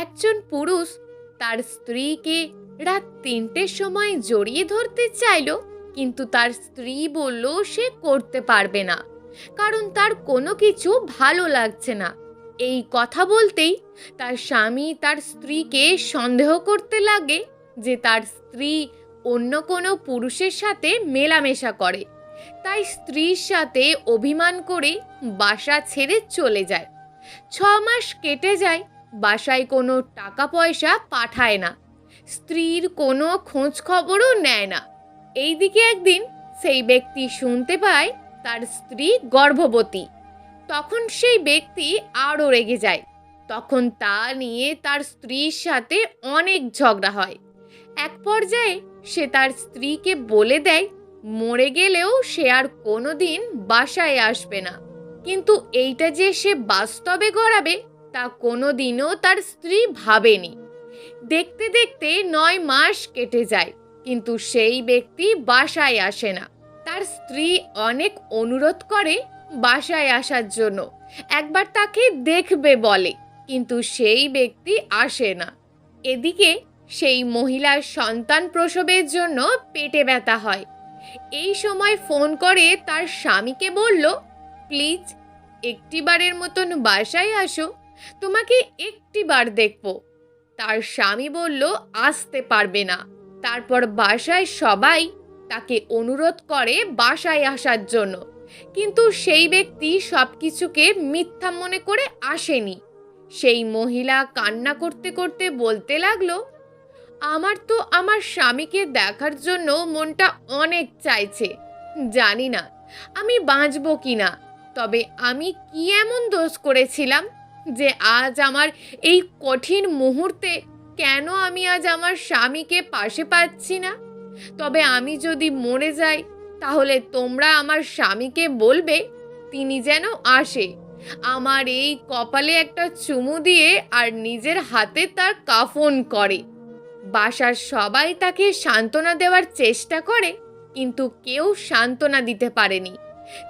একজন পুরুষ তার স্ত্রীকে রাত ৩টের সময় জড়িয়ে ধরতে চাইল, কিন্তু তার স্ত্রী বলল সে করতে পারবে না, কারণ তার কোনো কিছু ভালো লাগছে না। এই কথা বলতেই তার স্বামী তার স্ত্রীকে সন্দেহ করতে লাগে যে তার স্ত্রী অন্য কোনো পুরুষের সাথে মেলামেশা করে। তাই স্ত্রীর সাথে অভিমান করে বাসা ছেড়ে চলে যায়। 6 মাস কেটে যায়, বাসায় কোনো টাকা পয়সা পাঠায় না, স্ত্রীর কোনো খোঁজ খবরও নেয় না। এইদিকে একদিন সেই ব্যক্তি শুনতে পায় তার স্ত্রী গর্ভবতী। তখন সেই ব্যক্তি আরও রেগে যায়। তখন তা নিয়ে তার স্ত্রীর সাথে অনেক ঝগড়া হয়। এক পর্যায়ে সে তার স্ত্রীকে বলে দেয় মরে গেলেও সে আর কোনোদিন বাসায় আসবে না। কিন্তু এইটা যে সে বাস্তবে গড়াবে তা কোনোদিনও তার স্ত্রী ভাবেনি। দেখতে দেখতে 9 মাস কেটে যায়, কিন্তু সেই ব্যক্তি বাসায় আসে না। তার স্ত্রী অনেক অনুরোধ করে বাসায় আসার জন্য, একবার তাকে দেখবে বলে, কিন্তু সেই ব্যক্তি আসে না। এদিকে সেই মহিলার সন্তান প্রসবের জন্য পেটে ব্যথা হয়। এই সময় ফোন করে তার স্বামীকে বলল, প্লিজ একটিবারের মতন বাসায় আসো, তোমাকে একটিবার দেখব। তার স্বামী বলল আসতে পারবে না। তারপর বাসায় সবাই তাকে অনুরোধ করে বাসায় আসার জন্য, কিন্তু সেই ব্যক্তি সব কিছুকে মিথ্যা মনে করে আসেনি। সেই মহিলা কান্না করতে করতে বলতে লাগলো, আমার তো আমার স্বামীকে দেখার জন্য মনটা অনেক চাইছে, জানি না আমি বাঁচবো কিনা। তবে আমি কি এমন দোষ করেছিলাম যে আজ আমার এই কঠিন মুহূর্তে কেন আমি আজ আমার স্বামীকে পাশে পাচ্ছি না? তবে আমি যদি মরে যাই তাহলে তোমরা আমার স্বামীকে বলবে তিনি যেন আসে, আমার এই কপালে একটা চুমু দিয়ে আর নিজের হাতে তার কাফন করে। বাসার সবাই তাকে সান্ত্বনা দেওয়ার চেষ্টা করে, কিন্তু কেউ সান্ত্বনা দিতে পারেনি।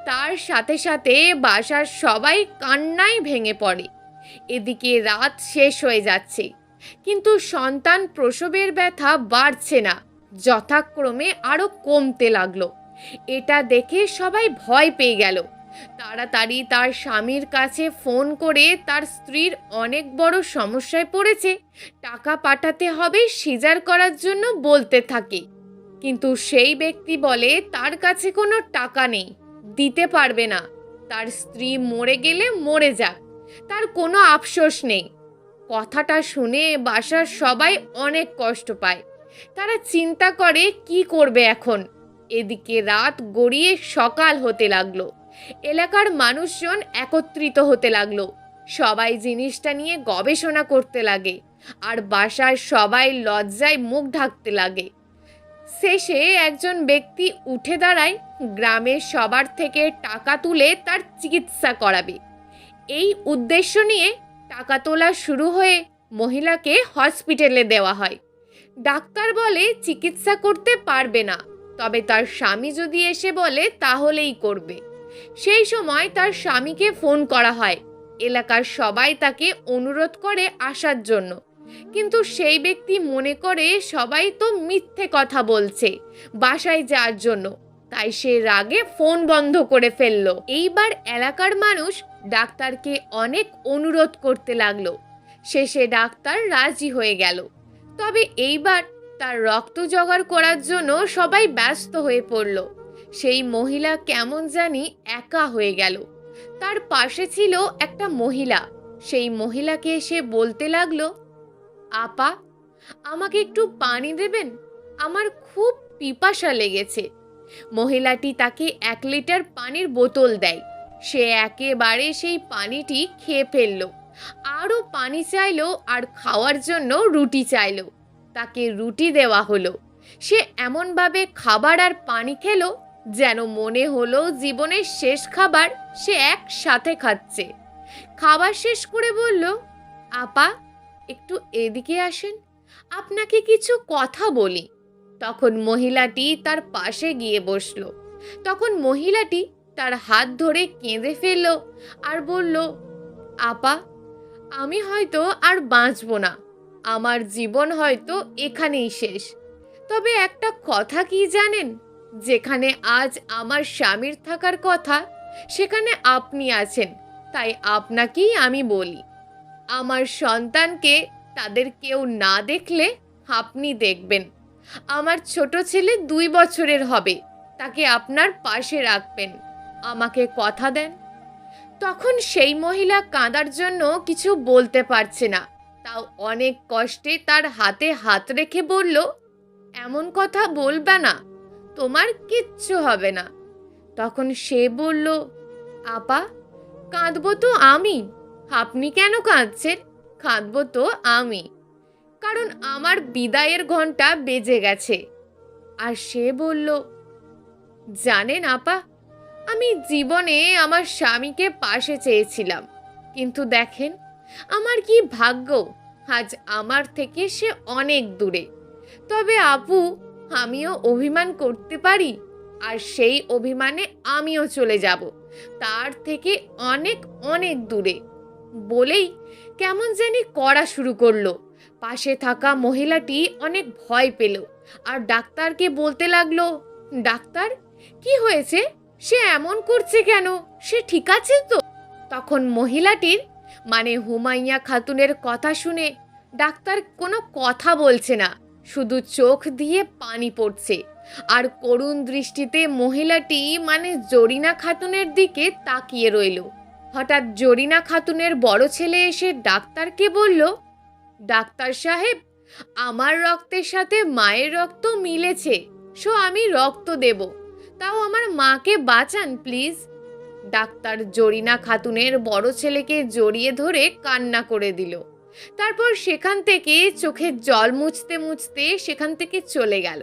তার সাথে সাথে বাসার সবাই কান্নায় ভেঙে পড়ে। এদিকে রাত শেষ হয়ে যাচ্ছে, কিন্তু সন্তান প্রসবের ব্যথা বাড়ছে না, যথাক্রমে আরো কমতে লাগলো। এটা দেখে সবাই ভয় পেয়ে গেল। তাড়াতাড়ি তার স্বামীর কাছে ফোন করে তার স্ত্রীর অনেক বড় সমস্যায় পড়েছে, টাকা পাঠাতে হবে সিজার করার জন্য বলতে থাকে। কিন্তু সেই ব্যক্তি বলে তার কাছে কোনো টাকা নেই, দিতে পারবে না। তার স্ত্রী মরে গেলে মরে যাক, তার কোনো আফসোস নেই। কথাটা শুনে বাসার সবাই অনেক কষ্ট পায়। তারা চিন্তা করে কি করবে এখন। এদিকে রাত গড়িয়ে সকাল হতে লাগলো। এলাকার মানুষজন একত্রিত হতে লাগলো। সবাই জিনিসটা নিয়ে গবেষণা করতে লাগে, আর বাসার সবাই লজ্জায় মুখ ঢাকতে লাগে। শেষে একজন ব্যক্তি উঠে দাঁড়ায়, গ্রামের সবার থেকে টাকা তুলে তার চিকিৎসা করাবে। এই উদ্দেশ্য নিয়ে টাকা তোলা শুরু হয়ে মহিলাকে হসপিটালে দেওয়া হয়। ডাক্তার বলে চিকিৎসা করতে পারবে না, তবে তার স্বামী যদি এসে বলে তাহলেই করবে। সেই সময় তার স্বামীকে ফোন করা হয়। এলাকার সবাই তাকে অনুরোধ করে আসার জন্য, কিন্তু সেই ব্যক্তি মনে করে সবাই তো মিথ্যে কথা বলছে বাসায় যাওয়ার জন্য, তাই সে রাগে ফোন বন্ধ করে ফেলল। এইবার এলাকার মানুষ ডাক্তারকে অনেক অনুরোধ করতে লাগলো। শেষে ডাক্তার রাজি হয়ে গেল। তবে এইবার তার রক্ত জোগাড় করার জন্য সবাই ব্যস্ত হয়ে পড়ল। সেই মহিলা কেমন জানি একা হয়ে গেল। তার পাশে ছিল একটা মহিলা। সেই মহিলাকে এসে বলতে লাগলো, আপা, আমাকে একটু পানি দেবেন, আমার খুব পিপাসা লেগেছে। মহিলাটি তাকে 1 লিটার পানির বোতল দেয়। সে একেবারে সেই পানিটি খেয়ে ফেলল। আরও পানি চাইলো আর খাওয়ার জন্য রুটি চাইলো। তাকে রুটি দেওয়া হলো। সে এমনভাবে খাবার আর পানি খেলো যেন মনে হলো জীবনের শেষ খাবার সে একসাথে খাচ্ছে। খাবার শেষ করে বলল, আপা, একটু এদিকে আসেন, আপনাকে কিছু কথা বলি। তখন মহিলাটি তার পাশে গিয়ে বসল। তখন মহিলাটি তার হাত ধরে কেঁদে ফেলল আর বলল, আপা, আমি হয়তো আর বাঁচব না, আমার জীবন হয়তো এখানেই শেষ। তবে একটা কথা কি জানেন, যেখানে আজ আমার স্বামীর থাকার কথা সেখানে আপনি আছেন। তাই আপনাকেই আমি বলি, আমার সন্তানকে তাদের কেউ না দেখলে আপনি দেখবেন। আমার ছোট ছেলে 2 বছরের হবে, তাকে আপনার পাশে রাখবেন। আমাকে কথা দেন। তখন সেই মহিলা কাঁদার জন্য কিছু বলতে পারছে না, তাও অনেক কষ্টে তার হাতে হাত রেখে বলল, এমন কথা বলবে না, তোমার কিচ্ছু হবে না। তখন সে বলল, আপা, কাঁদবো তো আমি, আপনি কেন কাঁদছেন? কাঁদবো তো আমি, কারণ আমার বিদায়ের ঘন্টা বেজে গেছে। আর সে বলল, জানেন আপা, আমি জীবনে আমার স্বামীকে পাশে চেয়েছিলাম, কিন্তু দেখেন আমার কি ভাগ্য, আজ আমার থেকে সে অনেক দূরে। তবে আপু, আমিও অভিমান করতে পারি, আর সেই অভিমানে আমিও চলে যাব তার থেকে অনেক অনেক দূরে। বলেই কেমন জানি করা শুরু করলো। পাশে থাকা মহিলাটি অনেক ভয় পেল আর ডাক্তারকে বলতে লাগলো, ডাক্তার, কি হয়েছে? সে এমন করছে কেন? সে ঠিক আছে তো? তখন মহিলাটির মানে হুমাইয়া খাতুনের কথা শুনে ডাক্তার কোনো কথা বলছে না, শুধু চোখ দিয়ে পানি পড়ছে আর করুণ দৃষ্টিতে মহিলাটি মানে জরিনা খাতুনের দিকে তাকিয়ে রইল। হঠাৎ জরিনা খাতুনের বড় ছেলে এসে ডাক্তারকে বলল, ডাক্তার সাহেব, আমার রক্তের সাথে মায়ের রক্ত মিলেছে, সো আমি রক্ত দেব, তাও আমার মাকে বাঁচান প্লিজ। ডাক্তার জরিনা খাতুনের বড় ছেলেকে জড়িয়ে ধরে কান্না করে দিল। তারপর সেখান থেকে চোখের জল মুছতে মুছতে সেখান থেকে চলে গেল।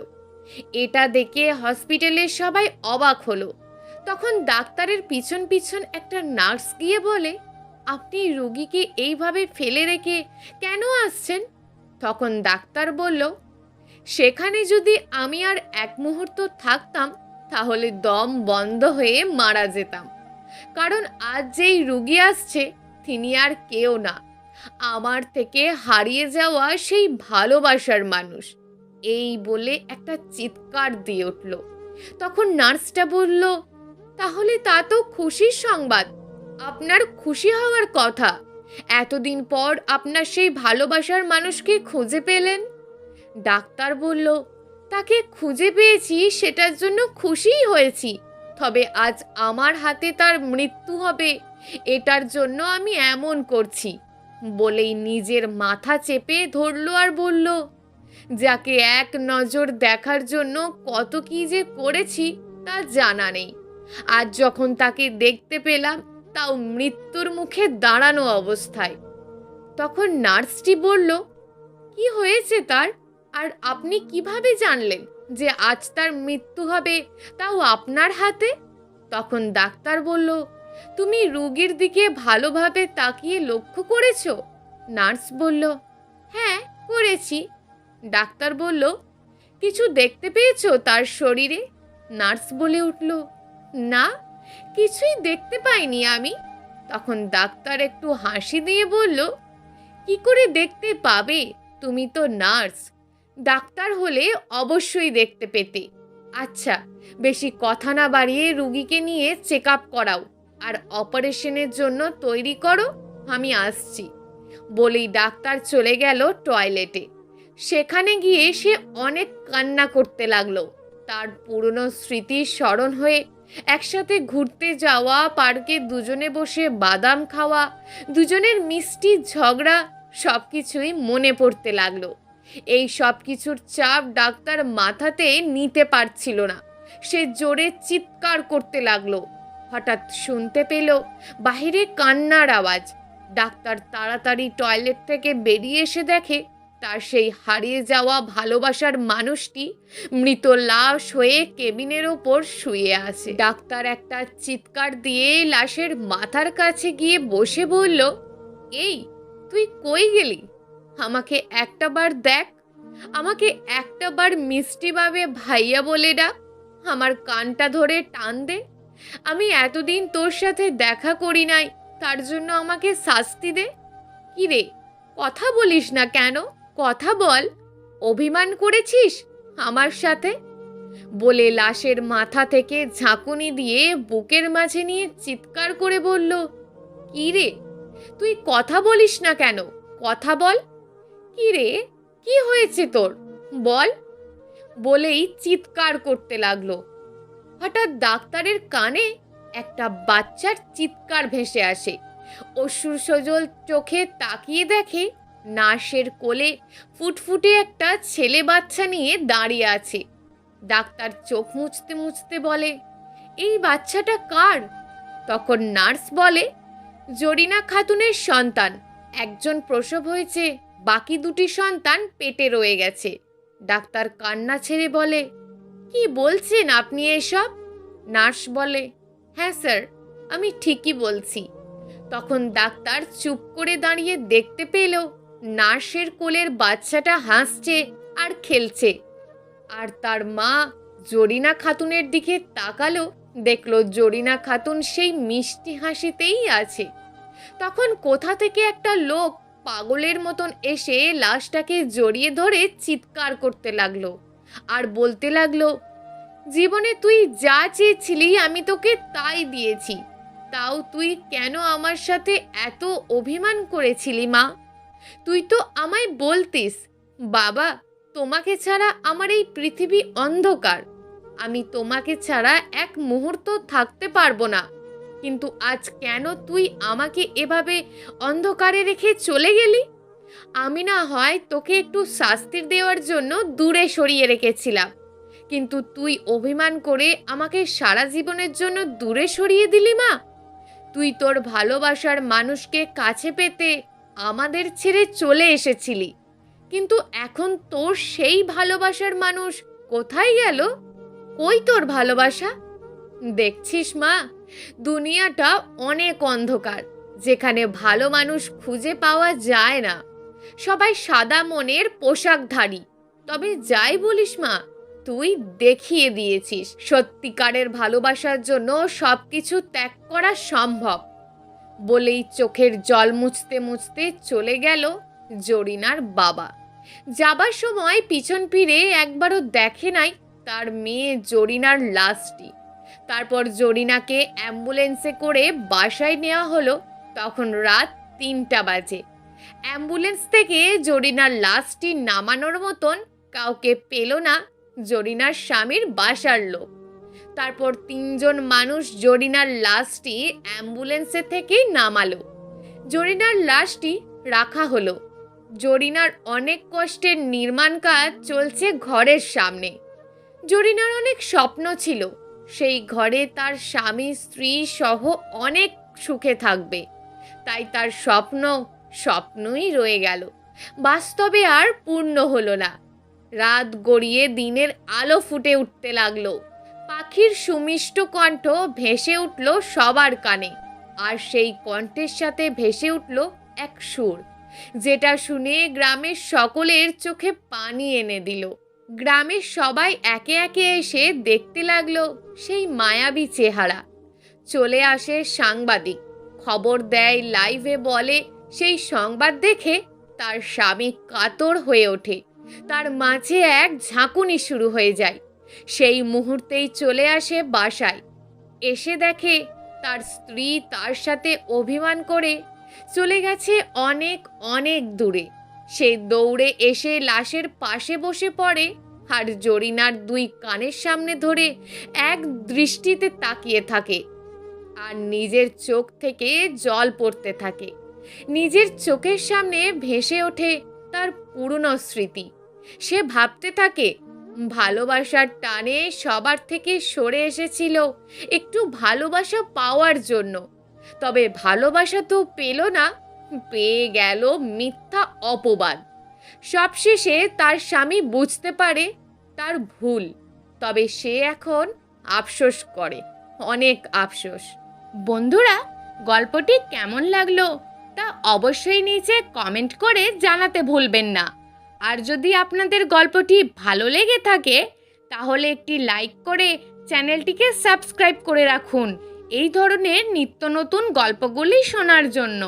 এটা দেখে হসপিটালের সবাই অবাক হলো। তখন ডাক্তারের পিছন পিছন একটা নার্স গিয়ে বলে, আপনি রোগীকে এইভাবে ফেলে রেখে কেন আসছেন? তখন ডাক্তার বলল, সেখানে যদি আমি আর এক মুহূর্ত থাকতাম তাহলে দম বন্ধ হয়ে মারা যেতাম, কারণ আজ যেই রুগী আসছে তিনি আর কেউ না, আমার থেকে হারিয়ে যাওয়া সেই ভালোবাসার মানুষ। এই বলে একটা চিৎকার দিয়ে উঠল। তখন নার্সটা বলল, তাহলে তা তো খুশির সংবাদ, আপনার খুশি হওয়ার কথা। এতদিন পর আপনার সেই ভালোবাসার মানুষকে খুঁজে পেলেন। ডাক্তার বলল, তাকে খুঁজে পেয়েছি সেটার জন্য খুশিই হয়েছি, তবে আজ আমার হাতে তার মৃত্যু হবে এটার জন্য আমি এমন করছি। বলেই নিজের মাথা চেপে ধরল আর বলল, যাকে এক নজর দেখার জন্য কত কি যে করেছি তা জানা নেই, আজ যখন তাকে দেখতে পেলাম তাও মৃত্যুর মুখে দাঁড়ানো অবস্থায়। তখন নার্সটি বলল, কি হয়েছে তার, আর আপনি কিভাবে জানলেন যে আজ তার মৃত্যু হবে, তাও আপনার হাতে? তখন ডাক্তার বলল, তুমি রোগীর দিকে ভালোভাবে তাকিয়ে লক্ষ্য করেছো? নার্স বলল, হ্যাঁ করেছি। ডাক্তার বলল, কিছু দেখতে পেয়েছো তার শরীরে? নার্স বলে উঠল, না, কিছুই দেখতে পাইনি আমি। তখন ডাক্তার একটু হাসি দিয়ে বলল, কি করে দেখতে পাবে, তুমি তো নার্স, ডাক্তার হলে অবশ্যই দেখতে পেতে। আচ্ছা, বেশি কথা না বাড়িয়ে রুগীকে নিয়ে চেক আপ করাও আর অপারেশনের জন্য তৈরি করো, আমি আসছি। বলেই ডাক্তার চলে গেল টয়লেটে। সেখানে গিয়ে সে অনেক কান্না করতে লাগলো। তার পুরনো স্মৃতি স্মরণ হয়ে একসাথে ঘুরতে যাওয়া, পার্কে দুজনে বসে বাদাম খাওয়া, দুজনের মিষ্টি ঝগড়া সব কিছুই মনে পড়তে লাগলো। এই সব কিছুর চাপ ডাক্তার মাথাতে নিতে পারছিল না। সে জোরে চিৎকার করতে লাগলো। হঠাৎ শুনতে পেল বাহিরে কান্নার আওয়াজ। ডাক্তার তাড়াতাড়ি টয়লেট থেকে বেরিয়ে এসে দেখে তার সেই হারিয়ে যাওয়া ভালোবাসার মানুষটি মৃত লাশ হয়ে কেবিনের ওপর শুয়ে আছে। ডাক্তার একটা চিৎকার দিয়ে লাশের মাথার কাছে গিয়ে বসে বলল, এই তুই কই গেলি? আমাকে একটা বার দেখ, আমাকে একটা বার মিষ্টিভাবে ভাইয়া বলে ডাক, আমার কানটা ধরে টান দে। আমি এতদিন তোর সাথে দেখা করি নাই, তার জন্য আমাকে শাস্তি দে। কি রে, কথা বলিস না কেন? কথা বল, অভিমান করেছিস আমার সাথে? বলে লাশের মাথা থেকে ঝাঁকুনি দিয়ে বুকের মাঝে নিয়ে চিৎকার করে বলল, কি রে, তুই কথা বলিস না কেন? কথা বল। কি রে, কি হয়েছে তোর, বল। বলেই চিৎকার করতে লাগলো। হঠাৎ ডাক্তারের কানে একটা বাচ্চার চিৎকার ভেসে আসে। অশ্রু সজল চোখে তাকিয়ে দেখে নার্সের কোলে ফুটফুটে একটা ছেলে বাচ্চা নিয়ে দাঁড়িয়ে আছে। ডাক্তার চোখ মুছতে মুছতে বলে, এই বাচ্চাটা কার? তখন নার্স বলে, জরিনা খাতুনের সন্তান। একজন প্রসব হয়েছে, বাকি দুটি সন্তান পেটে রয়ে গেছে। ডাক্তার কান্না ছেড়ে বলে, কি বলছেন আপনি এসব? নার্স বলে, হ্যাঁ স্যার, আমি ঠিকই বলছি। তখন ডাক্তার চুপ করে দাঁড়িয়ে দেখতে পেল নার্সের কোলের বাচ্চাটা হাসছে আর খেলছে। আর তার মা জরিনা খাতুনের দিকে তাকালো, দেখলো জরিনা খাতুন সেই মিষ্টি হাসিতেই আছে। তখন কোথা থেকে একটা লোক পাগলের মতন এসে লাশটাকে জড়িয়ে ধরে চিৎকার করতে লাগলো আর বলতে লাগলো, জীবনে তুই যা চেয়েছিলি আমি তোকে তাই দিয়েছি, তাও তুই কেন আমার সাথে এত অভিমান করেছিলি মা? তুই তো আমায় বলতিস, বাবা তোমাকে ছাড়া আমার এই পৃথিবী অন্ধকার, আমি তোমাকে ছাড়া এক মুহূর্ত থাকতে পারবো না। কিন্তু আজ কেন তুই আমাকে এভাবে অন্ধকারে রেখে চলে গেলি? আমি না হয় তোকে একটু শাস্তি দেওয়ার জন্য দূরে সরিয়ে রেখেছিলাম, কিন্তু তুই অভিমান করে আমাকে সারা জীবনের জন্য দূরে সরিয়ে দিলি মা। তুই তোর ভালোবাসার মানুষকে কাছে পেতে আমাদের ছেড়ে চলে এসেছিলি, কিন্তু এখন তোর সেই ভালোবাসার মানুষ কোথায় গেল? কই তোর ভালোবাসা? দেখছিস মা, দুনিয়াটা অনেক অন্ধকার, যেখানে ভালো মানুষ খুঁজে পাওয়া যায় না। সবাই সাদা মনের পোশাকধারী। তবে যাই বলিস মা, তুই দেখিয়ে দিয়েছিস সত্যিকারের ভালোবাসার জন্য সবকিছু ত্যাগ করা সম্ভব। বলেই চোখের জল মুছতে মুছতে চলে গেল জরিনার বাবা। যাবার সময় পিছন ফিরে একবারও দেখে নাই তার মেয়ে জরিনার লাশটি। তারপর জরিনাকে অ্যাম্বুলেন্সে করে বাসায় নেওয়া হলো। তখন রাত 3টা বাজে। অ্যাম্বুলেন্স থেকে জরিনার লাশটি নামানোর মতন কাউকে পেল না জরিনার স্বামীর বাসার লোক। তারপর 3জন মানুষ জরিনার লাশটি অ্যাম্বুলেন্সে থেকে নামালো। জরিনার লাশটি রাখা হলো। জরিনার অনেক কষ্টের নির্মাণ কাজ চলছে ঘরের সামনে। জরিনার অনেক স্বপ্ন ছিল, সেই ঘরে তার স্বামী স্ত্রী সহ অনেক সুখে থাকবে। তাই তার স্বপ্নই রয়ে গেল, বাস্তবে আর পূর্ণ হলো না। রাত গড়িয়ে দিনের আলো ফুটে উঠতে লাগলো। পাখির সুমিষ্ট কণ্ঠ ভেসে উঠল সবার কানে, আর সেই কণ্ঠের সাথে ভেসে উঠল এক সুর, যেটা শুনে গ্রামের সকলের চোখে পানি এনে দিল। গ্রামের সবাই একে একে এসে দেখতে লাগলো সেই মায়াবী চেহারা। চলে আসে সাংবাদিক, খবর দেয়, লাইভে বলে। সেই সংবাদ দেখে তার স্বামী কাতর হয়ে ওঠে, তার মাঝে এক ঝাঁকুনি শুরু হয়ে যায়। সেই মুহূর্তেই চলে আসে বাসায়। এসে দেখে তার স্ত্রী তার সাথে অভিমান করে চলে গেছে অনেক অনেক দূরে। সে দৌড়ে এসে লাশের পাশে বসে পড়ে আর জরিনার 2 কানের সামনে ধরে এক দৃষ্টিতে তাকিয়ে থাকে, আর নিজের চোখ থেকে জল পড়তে থাকে। নিজের চোখের সামনে ভেসে ওঠে তার পুরনো স্মৃতি। সে ভাবতে থাকে, ভালোবাসার টানে সবার থেকে সরে এসেছিল একটু ভালোবাসা পাওয়ার জন্য, তবে ভালোবাসা তো পেল না, পেয়ে গেল মিথ্যা অপবাদ। সবশেষে তার স্বামী বুঝতে পারে তার ভুল, তবে সে এখন আফসোস করে, অনেক আফসোস। বন্ধুরা, গল্পটি কেমন লাগলো তা অবশ্যই নিচে কমেন্ট করে জানাতে ভুলবেন না। আর যদি আপনাদের গল্পটি ভালো লেগে থাকে তাহলে একটি লাইক করে চ্যানেলটিকে সাবস্ক্রাইব করে রাখুন এই ধরনের নিত্য নতুন গল্পগুলি শোনার জন্য।